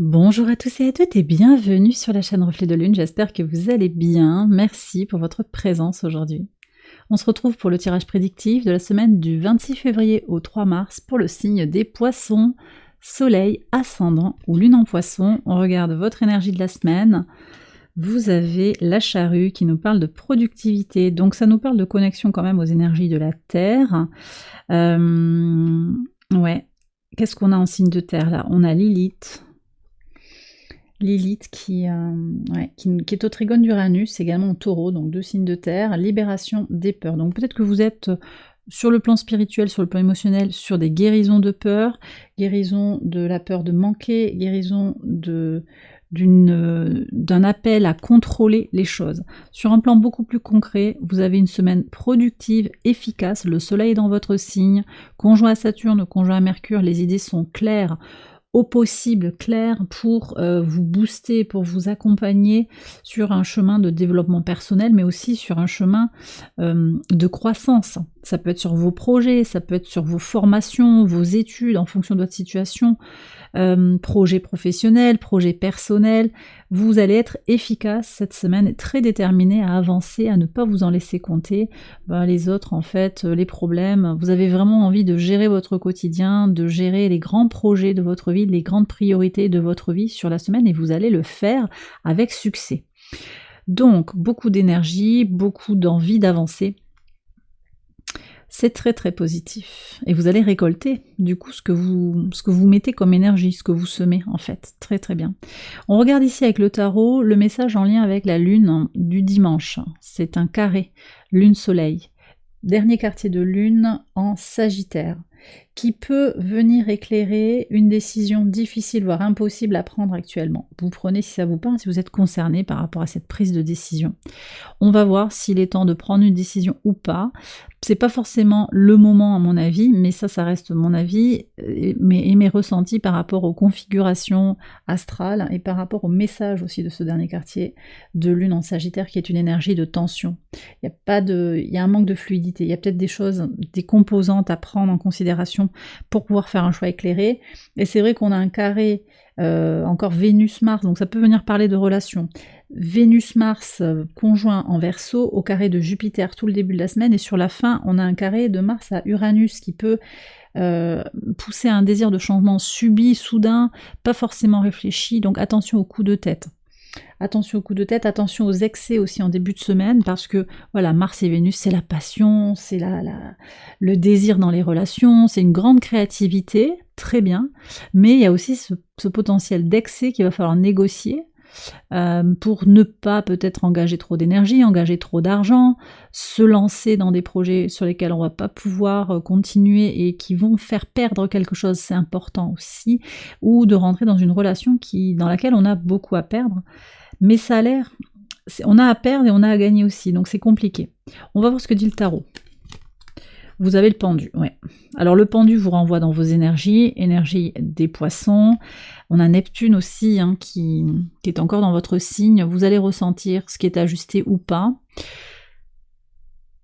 Bonjour à tous et à toutes et bienvenue sur la chaîne Reflet de Lune, j'espère que vous allez bien, merci pour votre présence aujourd'hui. On se retrouve pour le tirage prédictif de la semaine du 26 février au 3 mars pour le signe des poissons, soleil, ascendant ou lune en poisson. On regarde votre énergie de la semaine. Vous avez la charrue qui nous parle de productivité, donc ça nous parle de connexion quand même aux énergies de la Terre. Ouais, qu'est-ce qu'on a en signe de Terre là? On a Lilith. Lilith qui est au trigone d'Uranus, également en taureau, donc 2 signes de terre, libération des peurs. Donc peut-être que vous êtes sur le plan spirituel, sur le plan émotionnel, sur des guérisons de peur, guérison de la peur de manquer, guérison d'un appel à contrôler les choses. Sur un plan beaucoup plus concret, vous avez une semaine productive, efficace, le soleil est dans votre signe, conjoint à Saturne, conjoint à Mercure, les idées sont claires, au possible clair pour vous booster, pour vous accompagner sur un chemin de développement personnel, mais aussi sur un chemin de croissance. Ça peut être sur vos projets, ça peut être sur vos formations, vos études, en fonction de votre situation, projets professionnels, projets personnels. Vous allez être efficace cette semaine et très déterminé à avancer, à ne pas vous en laisser compter. Les autres, en fait, les problèmes, vous avez vraiment envie de gérer votre quotidien, de gérer les grands projets de votre vie, les grandes priorités de votre vie sur la semaine et vous allez le faire avec succès. Donc, beaucoup d'énergie, beaucoup d'envie d'avancer. C'est très très positif. Et vous allez récolter du coup ce que vous mettez comme énergie, ce que vous semez en fait. Très très bien. On regarde ici avec le tarot le message en lien avec la lune du dimanche. C'est un carré, lune-soleil. Dernier quartier de lune en Sagittaire, qui peut venir éclairer une décision difficile, voire impossible à prendre actuellement. Vous prenez si ça vous parle, si vous êtes concerné par rapport à cette prise de décision. On va voir s'il est temps de prendre une décision ou pas. C'est pas forcément le moment à mon avis, mais ça reste mon avis et mes ressentis par rapport aux configurations astrales et par rapport au message aussi de ce dernier quartier de lune en Sagittaire qui est une énergie de tension. Il y a un manque de fluidité, il y a peut-être des choses, des composantes à prendre en considération pour pouvoir faire un choix éclairé. Et c'est vrai qu'on a un carré encore Vénus-Mars, donc ça peut venir parler de relations. Vénus-Mars conjoint en Verseau au carré de Jupiter tout le début de la semaine et sur la fin on a un carré de Mars à Uranus qui peut pousser à un désir de changement subi, soudain, pas forcément réfléchi, donc attention aux coups de tête. Attention aux coups de tête, attention aux excès aussi en début de semaine parce que voilà, Mars et Vénus c'est la passion, c'est le désir dans les relations, c'est une grande créativité, très bien, mais il y a aussi ce potentiel d'excès qu'il va falloir négocier pour ne pas peut-être engager trop d'énergie, engager trop d'argent, se lancer dans des projets sur lesquels on va pas pouvoir continuer et qui vont faire perdre quelque chose, c'est important aussi, ou de rentrer dans une relation dans laquelle on a beaucoup à perdre, mais ça a l'air, on a à perdre et on a à gagner aussi, donc c'est compliqué. On va voir ce que dit le tarot. Vous avez le pendu, ouais. Alors le pendu vous renvoie dans vos énergie des poissons. On a Neptune aussi qui est encore dans votre signe. Vous allez ressentir ce qui est ajusté ou pas.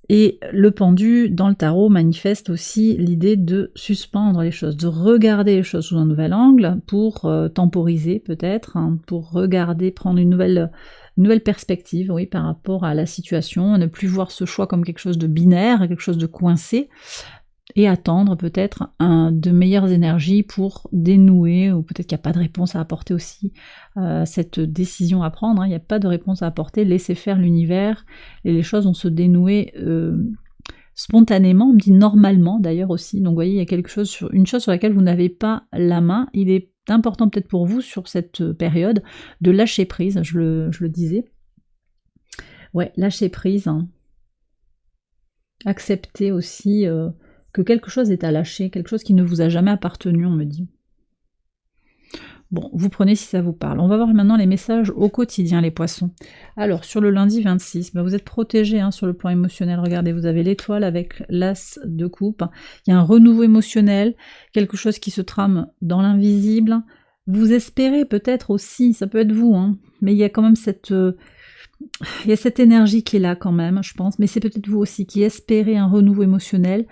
Et le pendu, dans le tarot, manifeste aussi l'idée de suspendre les choses, de regarder les choses sous un nouvel angle pour temporiser peut-être, pour regarder, prendre une nouvelle perspective, oui, par rapport à la situation, ne plus voir ce choix comme quelque chose de binaire, quelque chose de coincé, et attendre peut-être de meilleures énergies pour dénouer, ou peut-être qu'il n'y a pas de réponse à apporter aussi, cette décision à prendre, il n'y a pas de réponse à apporter, laissez faire l'univers, et les choses vont se dénouer spontanément, on me dit normalement d'ailleurs aussi, donc vous voyez, il y a une chose sur laquelle vous n'avez pas la main, il est important peut-être pour vous sur cette période de lâcher prise, je le disais. Ouais, lâcher prise. Accepter aussi que quelque chose est à lâcher, quelque chose qui ne vous a jamais appartenu, on me dit. Bon, vous prenez si ça vous parle. On va voir maintenant les messages au quotidien, les poissons. Alors, sur le lundi 26, vous êtes protégés sur le plan émotionnel. Regardez, vous avez l'étoile avec l'as de coupe. Il y a un renouveau émotionnel, quelque chose qui se trame dans l'invisible. Vous espérez peut-être aussi, ça peut être vous, mais il y a quand même cette Il y a cette énergie qui est là quand même, je pense, mais c'est peut-être vous aussi qui espérez un renouveau émotionnel,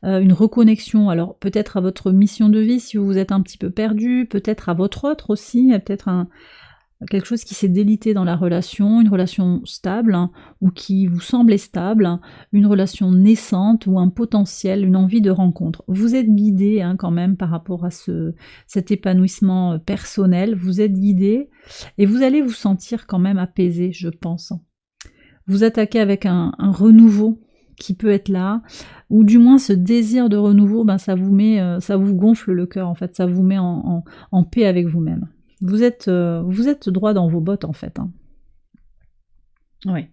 une reconnexion, alors peut-être à votre mission de vie si vous vous êtes un petit peu perdu, peut-être à votre autre aussi, il y a peut-être quelque chose qui s'est délité dans la relation, une relation stable, hein, ou qui vous semblait stable, hein, une relation naissante ou un potentiel, une envie de rencontre. Vous êtes guidé hein, quand même par rapport à cet épanouissement personnel, vous êtes guidé et vous allez vous sentir quand même apaisé, je pense. Vous attaquez avec un renouveau qui peut être là, ou du moins ce désir de renouveau, ben ça vous gonfle le cœur en fait, ça vous met en paix avec vous-même. Vous êtes droit dans vos bottes en fait. Hein. Ouais.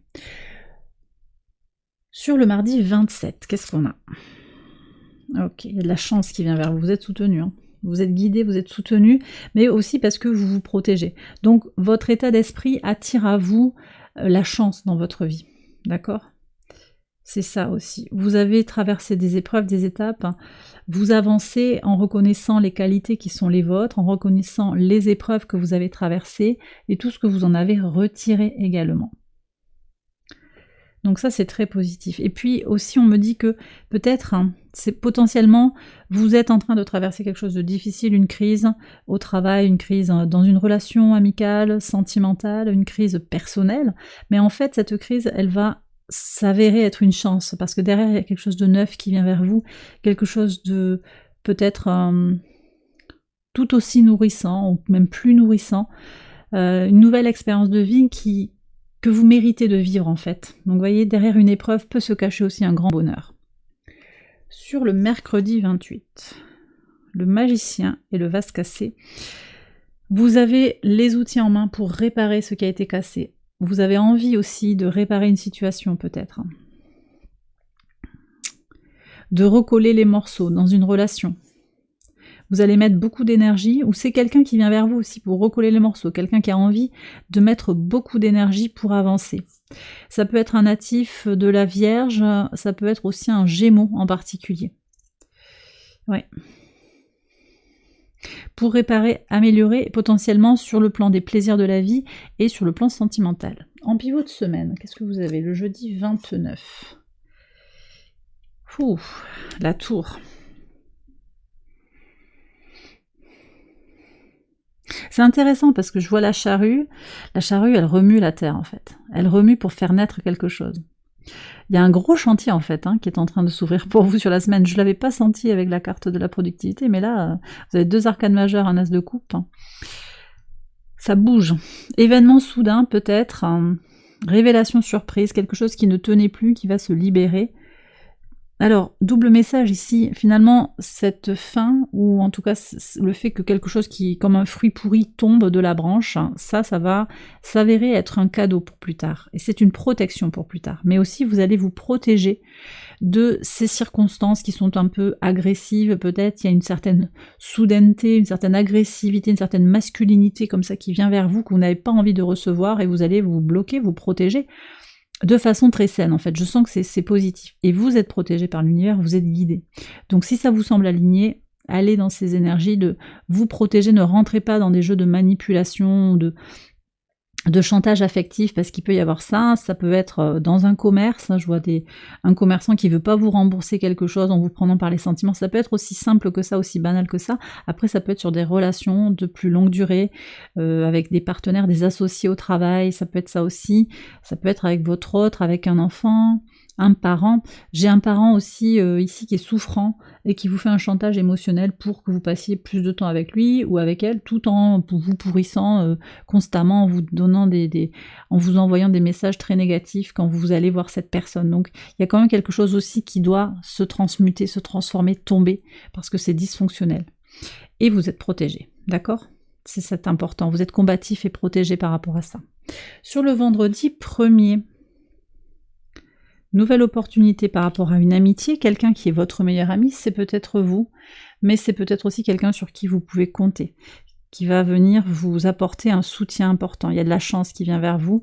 Sur le mardi 27, qu'est-ce qu'on a? Ok, il y a de la chance qui vient vers vous, vous êtes soutenu. Hein. Vous êtes guidé, vous êtes soutenu, mais aussi parce que vous vous protégez. Donc votre état d'esprit attire à vous la chance dans votre vie. D'accord ? C'est ça aussi. Vous avez traversé des épreuves, des étapes. Vous avancez en reconnaissant les qualités qui sont les vôtres, en reconnaissant les épreuves que vous avez traversées et tout ce que vous en avez retiré également. Donc ça, c'est très positif. Et puis aussi, on me dit que peut-être, hein, c'est potentiellement, vous êtes en train de traverser quelque chose de difficile, une crise au travail, une crise dans une relation amicale, sentimentale, une crise personnelle. Mais en fait, cette crise, elle va s'avérer être une chance, parce que derrière, il y a quelque chose de neuf qui vient vers vous, quelque chose de peut-être tout aussi nourrissant, ou même plus nourrissant, une nouvelle expérience de vie que vous méritez de vivre en fait. Donc vous voyez, derrière une épreuve peut se cacher aussi un grand bonheur. Sur le mercredi 28, le magicien et le vase cassé, vous avez les outils en main pour réparer ce qui a été cassé. Vous avez envie aussi de réparer une situation peut-être. De recoller les morceaux dans une relation. Vous allez mettre beaucoup d'énergie, ou c'est quelqu'un qui vient vers vous aussi pour recoller les morceaux, quelqu'un qui a envie de mettre beaucoup d'énergie pour avancer. Ça peut être un natif de la Vierge, ça peut être aussi un Gémeaux en particulier. Ouais. Pour réparer, améliorer potentiellement sur le plan des plaisirs de la vie et sur le plan sentimental. En pivot de semaine, qu'est-ce que vous avez? Le jeudi 29. Ouh, la tour. C'est intéressant parce que je vois la charrue. La charrue, elle remue la terre en fait. Elle remue pour faire naître quelque chose. Il y a un gros chantier en fait qui est en train de s'ouvrir pour vous sur la semaine. Je ne l'avais pas senti avec la carte de la productivité, mais là, vous avez 2 arcanes majeures, un as de coupe. Ça bouge. Événement soudain peut-être, révélation surprise, quelque chose qui ne tenait plus, qui va se libérer. Alors, double message ici, finalement, cette fin, ou en tout cas le fait que quelque chose qui, comme un fruit pourri, tombe de la branche, ça va s'avérer être un cadeau pour plus tard. Et c'est une protection pour plus tard. Mais aussi, vous allez vous protéger de ces circonstances qui sont un peu agressives, peut-être. Il y a une certaine soudaineté, une certaine agressivité, une certaine masculinité comme ça qui vient vers vous, que vous n'avez pas envie de recevoir, et vous allez vous bloquer, vous protéger. De façon très saine en fait, je sens que c'est positif. Et vous êtes protégé par l'univers, vous êtes guidé. Donc si ça vous semble aligné, allez dans ces énergies de vous protéger, ne rentrez pas dans des jeux de manipulation, de chantage affectif, parce qu'il peut y avoir ça peut être dans un commerce, je vois un commerçant qui veut pas vous rembourser quelque chose en vous prenant par les sentiments, ça peut être aussi simple que ça, aussi banal que ça. Après ça peut être sur des relations de plus longue durée, avec des partenaires, des associés au travail, ça peut être ça aussi, ça peut être avec votre autre, avec un enfant, un parent. J'ai un parent aussi ici qui est souffrant et qui vous fait un chantage émotionnel pour que vous passiez plus de temps avec lui ou avec elle, tout en vous pourrissant constamment, en vous donnant en vous envoyant des messages très négatifs quand vous allez voir cette personne. Donc il y a quand même quelque chose aussi qui doit se transmuter, se transformer, tomber, parce que c'est dysfonctionnel. Et vous êtes protégé, d'accord? C'est important, vous êtes combatif et protégé par rapport à ça. Sur le vendredi 1er, nouvelle opportunité par rapport à une amitié, quelqu'un qui est votre meilleur ami, c'est peut-être vous, mais c'est peut-être aussi quelqu'un sur qui vous pouvez compter, qui va venir vous apporter un soutien important. Il y a de la chance qui vient vers vous,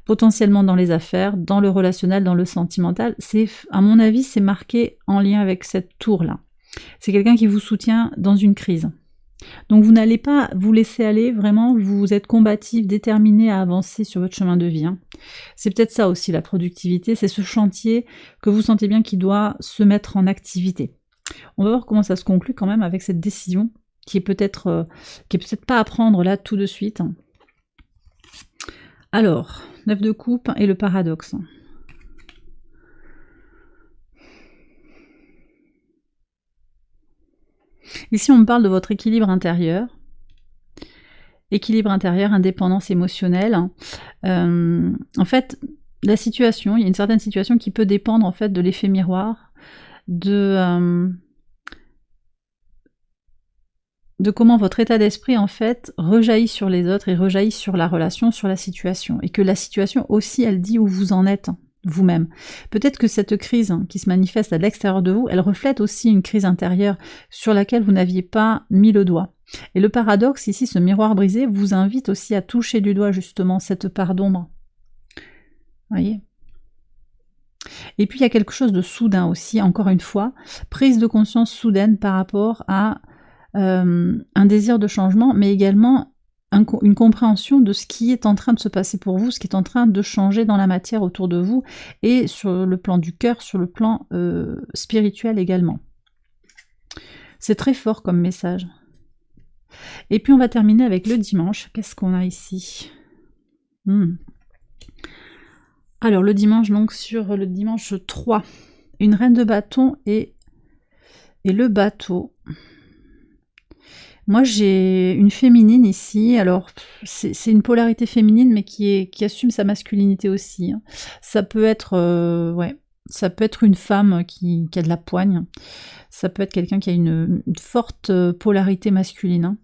potentiellement dans les affaires, dans le relationnel, dans le sentimental. À mon avis, c'est marqué en lien avec cette tour-là. C'est quelqu'un qui vous soutient dans une crise. Donc vous n'allez pas vous laisser aller, vraiment, vous êtes combatif, déterminé à avancer sur votre chemin de vie. Hein. C'est peut-être ça aussi la productivité, c'est ce chantier que vous sentez bien qui doit se mettre en activité. On va voir comment ça se conclut quand même avec cette décision qui est peut-être pas à prendre là tout de suite. Alors, 9 de coupe et le paradoxe. Ici, on me parle de votre équilibre intérieur. Équilibre intérieur, indépendance émotionnelle. En fait, la situation, il y a une certaine situation qui peut dépendre en fait de l'effet miroir, de comment votre état d'esprit en fait rejaillit sur les autres et rejaillit sur la relation, sur la situation. Et que la situation aussi, elle dit où vous en êtes vous-même. Peut-être que cette crise qui se manifeste à l'extérieur de vous, elle reflète aussi une crise intérieure sur laquelle vous n'aviez pas mis le doigt. Et le paradoxe ici, ce miroir brisé, vous invite aussi à toucher du doigt justement cette part d'ombre. Voyez ? Et puis il y a quelque chose de soudain aussi, encore une fois, prise de conscience soudaine par rapport à un désir de changement, mais également une compréhension de ce qui est en train de se passer pour vous, ce qui est en train de changer dans la matière autour de vous, et sur le plan du cœur, sur le plan spirituel également. C'est très fort comme message. Et puis on va terminer avec le dimanche. Qu'est-ce qu'on a ici ? Alors le dimanche, donc sur le dimanche 3, une reine de bâton et le bateau. Moi j'ai une féminine ici, alors c'est une polarité féminine mais qui assume sa masculinité aussi. Hein. Ça peut être ça peut être une femme qui a de la poigne, ça peut être quelqu'un qui a une forte polarité masculine. Hein.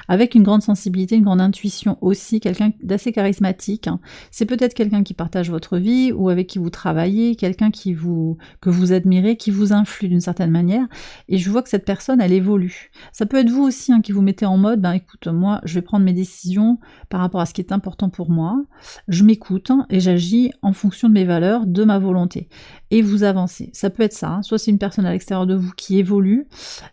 Avec une grande sensibilité, une grande intuition aussi, quelqu'un d'assez charismatique. C'est peut-être quelqu'un qui partage votre vie ou avec qui vous travaillez, quelqu'un que vous admirez, qui vous influe d'une certaine manière. Et je vois que cette personne, elle évolue. Ça peut être vous aussi qui vous mettez en mode, écoute, moi, je vais prendre mes décisions par rapport à ce qui est important pour moi. Je m'écoute et j'agis en fonction de mes valeurs, de ma volonté. Et vous avancez. Ça peut être ça. Soit c'est une personne à l'extérieur de vous qui évolue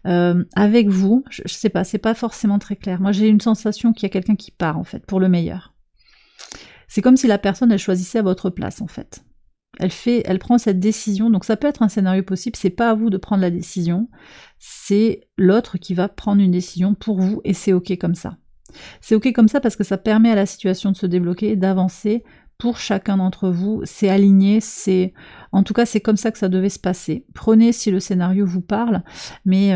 avec vous. Je sais pas, c'est pas forcément très clair. Moi, j'ai une sensation qu'il y a quelqu'un qui part, en fait, pour le meilleur. C'est comme si la personne, elle choisissait à votre place, en fait. Elle prend cette décision, donc ça peut être un scénario possible, c'est pas à vous de prendre la décision, c'est l'autre qui va prendre une décision pour vous, et c'est ok comme ça. C'est ok comme ça parce que ça permet à la situation de se débloquer, d'avancer pour chacun d'entre vous, c'est aligné, en tout cas c'est comme ça que ça devait se passer. Prenez si le scénario vous parle, mais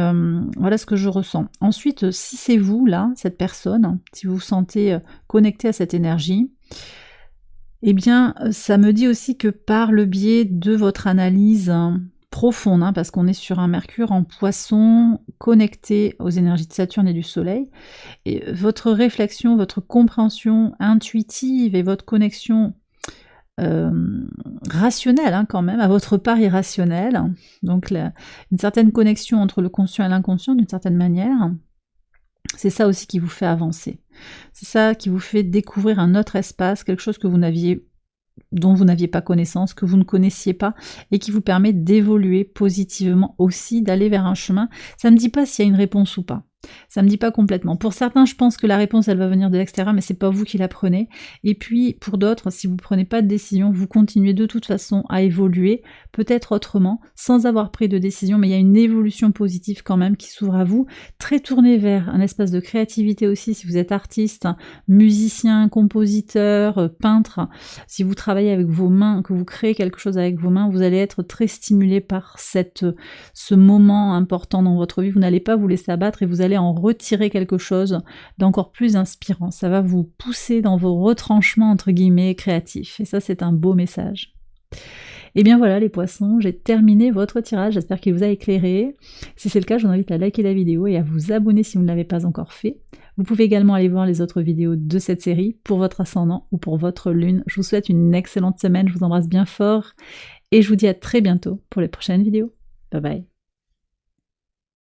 voilà ce que je ressens. Ensuite, si c'est vous là, cette personne, si vous vous sentez connecté à cette énergie, eh bien ça me dit aussi que par le biais de votre analyse profonde, parce qu'on est sur un Mercure en Poisson connecté aux énergies de Saturne et du Soleil, et votre réflexion, votre compréhension intuitive et votre connexion rationnelle quand même, à votre part irrationnelle, donc une certaine connexion entre le conscient et l'inconscient d'une certaine manière, c'est ça aussi qui vous fait avancer. C'est ça qui vous fait découvrir un autre espace, quelque chose dont vous n'aviez pas connaissance, que vous ne connaissiez pas, et qui vous permet d'évoluer positivement aussi, d'aller vers un chemin. Ça ne me dit pas s'il y a une réponse ou pas. Ça me dit pas complètement. Pour certains, je pense que la réponse, elle va venir de l'extérieur, mais c'est pas vous qui la prenez. Et puis, pour d'autres, si vous prenez pas de décision, vous continuez de toute façon à évoluer, peut-être autrement, sans avoir pris de décision, mais il y a une évolution positive quand même qui s'ouvre à vous, très tournée vers un espace de créativité aussi, si vous êtes artiste, musicien, compositeur, peintre, si vous travaillez avec vos mains, que vous créez quelque chose avec vos mains, vous allez être très stimulé par ce moment important dans votre vie. Vous n'allez pas vous laisser abattre et vous allez en retirer quelque chose d'encore plus inspirant. Ça va vous pousser dans vos retranchements entre guillemets créatifs. Et ça, c'est un beau message. Et bien voilà les poissons, j'ai terminé votre tirage, j'espère qu'il vous a éclairé. Si c'est le cas, je vous invite à liker la vidéo et à vous abonner si vous ne l'avez pas encore fait. Vous pouvez également aller voir les autres vidéos de cette série pour votre ascendant ou pour votre lune. Je vous souhaite une excellente semaine, je vous embrasse bien fort et je vous dis à très bientôt pour les prochaines vidéos. Bye bye.